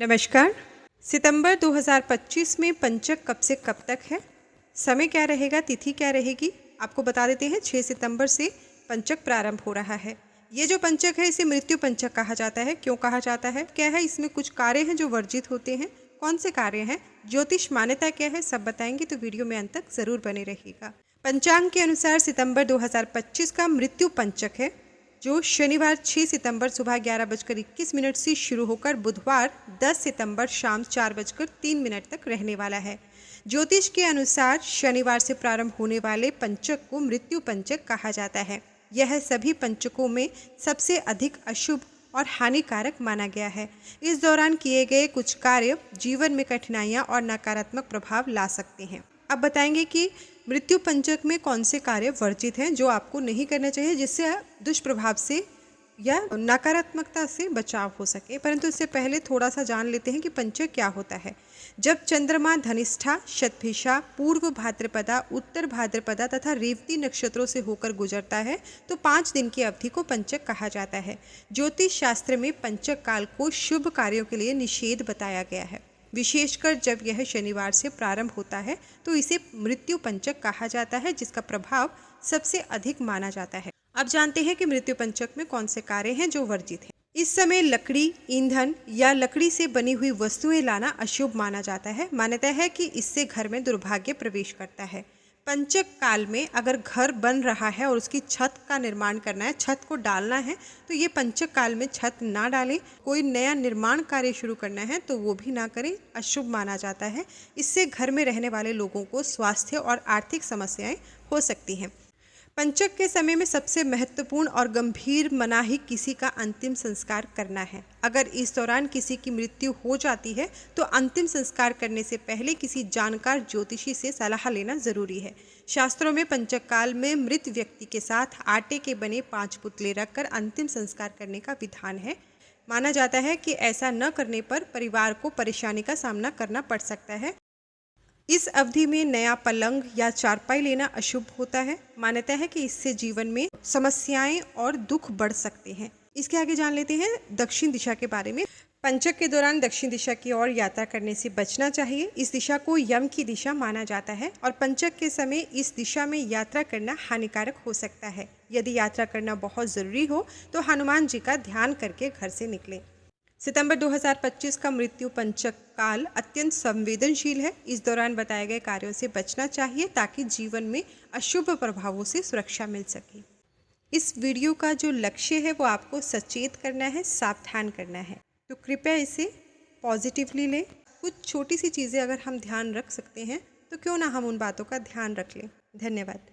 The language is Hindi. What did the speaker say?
नमस्कार। सितंबर 2025 में पंचक कब से कब तक है, समय क्या रहेगा, तिथि क्या रहेगी, आपको बता देते हैं। 6 सितंबर से पंचक प्रारंभ हो रहा है। ये जो पंचक है इसे मृत्यु पंचक कहा जाता है। क्यों कहा जाता है, क्या है इसमें कुछ कार्य हैं जो वर्जित होते हैं, कौन से कार्य हैं, ज्योतिष मान्यता क्या है, सब बताएंगे, तो वीडियो में अंत तक जरूर बने रहिएगा। पंचांग के अनुसार सितंबर 2025 का मृत्यु पंचक है, जो शनिवार 6 सितंबर सुबह 11:21 से शुरू होकर बुधवार 10 सितंबर शाम 4:03 तक रहने वाला है। ज्योतिष के अनुसार शनिवार से प्रारंभ होने वाले पंचक को मृत्यु पंचक कहा जाता है। यह सभी पंचकों में सबसे अधिक अशुभ और हानिकारक माना गया है। इस दौरान किए गए कुछ कार्य जीवन में कठिनाइयां और नकारात्मक प्रभाव ला सकते हैं। अब बताएंगे कि मृत्यु पंचक में कौन से कार्य वर्जित हैं जो आपको नहीं करना चाहिए, जिससे दुष्प्रभाव से या नकारात्मकता से बचाव हो सके। परंतु इससे पहले थोड़ा सा जान लेते हैं कि पंचक क्या होता है। जब चंद्रमा धनिष्ठा, शतभिषा, पूर्व भाद्रपदा, उत्तर भाद्रपदा तथा रेवती नक्षत्रों से होकर गुजरता है तो 5 दिन की अवधि को पंचक कहा जाता है। ज्योतिष शास्त्र में पंचक काल को शुभ कार्यों के लिए निषेध बताया गया है। विशेषकर जब यह शनिवार से प्रारंभ होता है तो इसे मृत्यु पंचक कहा जाता है, जिसका प्रभाव सबसे अधिक माना जाता है। अब जानते हैं कि मृत्यु पंचक में कौन से कार्य हैं जो वर्जित हैं। इस समय लकड़ी, ईंधन या लकड़ी से बनी हुई वस्तुएं लाना अशुभ माना जाता है। मान्यता है कि इससे घर में दुर्भाग्य प्रवेश करता है। पंचक काल में अगर घर बन रहा है और उसकी छत का निर्माण करना है, छत को डालना है, तो ये पंचक काल में छत ना डालें। कोई नया निर्माण कार्य शुरू करना है तो वो भी ना करें, अशुभ माना जाता है। इससे घर में रहने वाले लोगों को स्वास्थ्य और आर्थिक समस्याएं हो सकती हैं। पंचक के समय में सबसे महत्वपूर्ण और गंभीर मनाही किसी का अंतिम संस्कार करना है। अगर इस दौरान किसी की मृत्यु हो जाती है तो अंतिम संस्कार करने से पहले किसी जानकार ज्योतिषी से सलाह लेना जरूरी है। शास्त्रों में पंचक काल में मृत व्यक्ति के साथ आटे के बने 5 पुतले रखकर अंतिम संस्कार करने का विधान है। माना जाता है कि ऐसा न करने पर परिवार को परेशानी का सामना करना पड़ सकता है। इस अवधि में नया पलंग या चारपाई लेना अशुभ होता है। मान्यता है कि इससे जीवन में समस्याएं और दुख बढ़ सकते हैं। इसके आगे जान लेते हैं दक्षिण दिशा के बारे में। पंचक के दौरान दक्षिण दिशा की ओर यात्रा करने से बचना चाहिए। इस दिशा को यम की दिशा माना जाता है और पंचक के समय इस दिशा में यात्रा करना हानिकारक हो सकता है। यदि यात्रा करना बहुत ज़रूरी हो तो हनुमान जी का ध्यान करके घर से निकलें। सितंबर 2025 का मृत्यु पंचक काल अत्यंत संवेदनशील है। इस दौरान बताए गए कार्यों से बचना चाहिए ताकि जीवन में अशुभ प्रभावों से सुरक्षा मिल सके। इस वीडियो का जो लक्ष्य है वो आपको सचेत करना है, सावधान करना है, तो कृपया इसे पॉजिटिवली लें। कुछ छोटी सी चीज़ें अगर हम ध्यान रख सकते हैं तो क्यों ना हम उन बातों का ध्यान रख लें। धन्यवाद।